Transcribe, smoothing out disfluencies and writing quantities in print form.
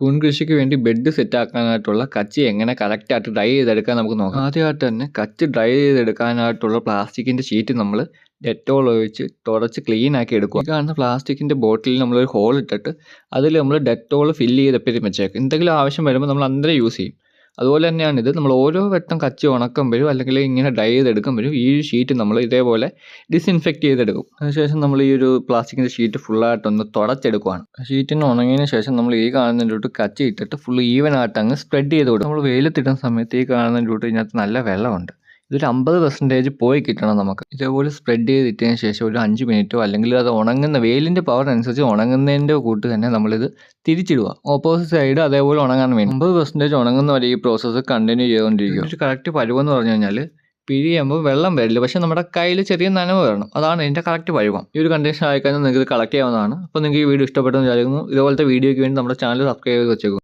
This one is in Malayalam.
കൂൺ കൃഷിക്ക് വേണ്ടി ബെഡ് സെറ്റ് ആക്കാനായിട്ടുള്ള കച്ചി എങ്ങനെ കറക്റ്റായിട്ട് ഡ്രൈ ചെയ്തെടുക്കാൻ നമുക്ക് നോക്കാം. ആദ്യമായിട്ട് തന്നെ കച്ചി ഡ്രൈ ചെയ്തെടുക്കാനായിട്ടുള്ള പ്ലാസ്റ്റിക്കിൻ്റെ ഷീറ്റ് നമ്മൾ ഡെറ്റോൾ ഒഴിച്ച് തുടച്ച് ക്ലീൻ ആക്കി എടുക്കുക. ഈ കാണുന്ന പ്ലാസ്റ്റിക്കിൻ്റെ ബോട്ടിലിൽ നമ്മളൊരു ഹോൾ ഇട്ടിട്ട് അതിൽ നമ്മൾ ഡെറ്റോൾ ഫില്ല് ചെയ്തെപ്പോഴും വെച്ചേക്കും. എന്തെങ്കിലും ആവശ്യം വരുമ്പോൾ നമ്മൾ അന്നേരം യൂസ് ചെയ്യും. അതുപോലെ തന്നെയാണിത്. നമ്മൾ ഓരോ വട്ടം കച്ചി ഉണക്കുമ്പോഴും അല്ലെങ്കിൽ ഇങ്ങനെ ഡ്രൈ ചെയ്തെടുക്കുമ്പോഴും ഈ ഷീറ്റ് നമ്മൾ ഇതേപോലെ ഡിസിൻഫെക്റ്റ് ചെയ്തെടുക്കും. അതിനുശേഷം നമ്മൾ ഈ ഒരു പ്ലാസ്റ്റിക്കിൻ്റെ ഷീറ്റ് ഫുള്ളായിട്ടൊന്ന് തുടച്ചെടുക്കുകയാണ്. ഷീറ്റിന് ഉണങ്ങിയതിന് ശേഷം നമ്മൾ ഈ കാണുന്നതിലോട്ട് കച്ചി ഇട്ടിട്ട് ഫുൾ ഈവൻ ആയിട്ട് അങ്ങ് സ്പ്രെഡ് ചെയ്ത് കൊടുക്കും. നമ്മൾ വെയിലത്തിടുന്ന സമയത്ത് ഈ കാണുന്നതിലോട്ട് ഇതിനകത്ത് നല്ല വെള്ളമുണ്ട്. ഇതൊരു 50% പോയി കിട്ടണം നമുക്ക്. ഇതേപോലെ സ്പ്രെഡ് ചെയ്തിട്ടതിന് ശേഷം ഒരു 5 മിനിറ്റോ അല്ലെങ്കിൽ അത് ഉണങ്ങുന്ന വെയിലിൻ്റെ പവർ അനുസരിച്ച് ഉണങ്ങുന്നതിൻ്റെ കൂട്ട് തന്നെ നമ്മളിത് തിരിച്ചിടുക. ഓപ്പോസിറ്റ് സൈഡ് അതേപോലെ ഉണങ്ങാൻ വേണ്ടി 50% ഉണങ്ങുന്ന വരെ ഈ പ്രോസസ്സ് കണ്ടിന്യൂ ചെയ്തുകൊണ്ടിരിക്കുക. ഒരു കറക്റ്റ് പരുവെന്ന് പറഞ്ഞു കഴിഞ്ഞാൽ പിഴിയുമ്പോൾ വെള്ളം വരില്ല, പക്ഷേ നമ്മുടെ കയ്യിൽ ചെറിയ നനവ് വരണം. അതാണ് ഇതിൻ്റെ കറക്റ്റ് പരുവം. ഈ ഒരു കണ്ടീഷൻ ആയിക്കഴിഞ്ഞാൽ നിങ്ങൾക്ക് ഇത് കളക്ട് ചെയ്യാവുന്നതാണ്. അപ്പോൾ നിങ്ങൾക്ക് ഈ വീഡിയോ ഇഷ്ടപ്പെട്ടെന്ന് വിചാരിക്കുന്നു. ഇതുപോലത്തെ വീഡിയോയ്ക്ക് വേണ്ടി നമ്മുടെ ചാനൽ സബ്സ്ക്രൈബ് ചെയ്ത് വെച്ചേക്കും.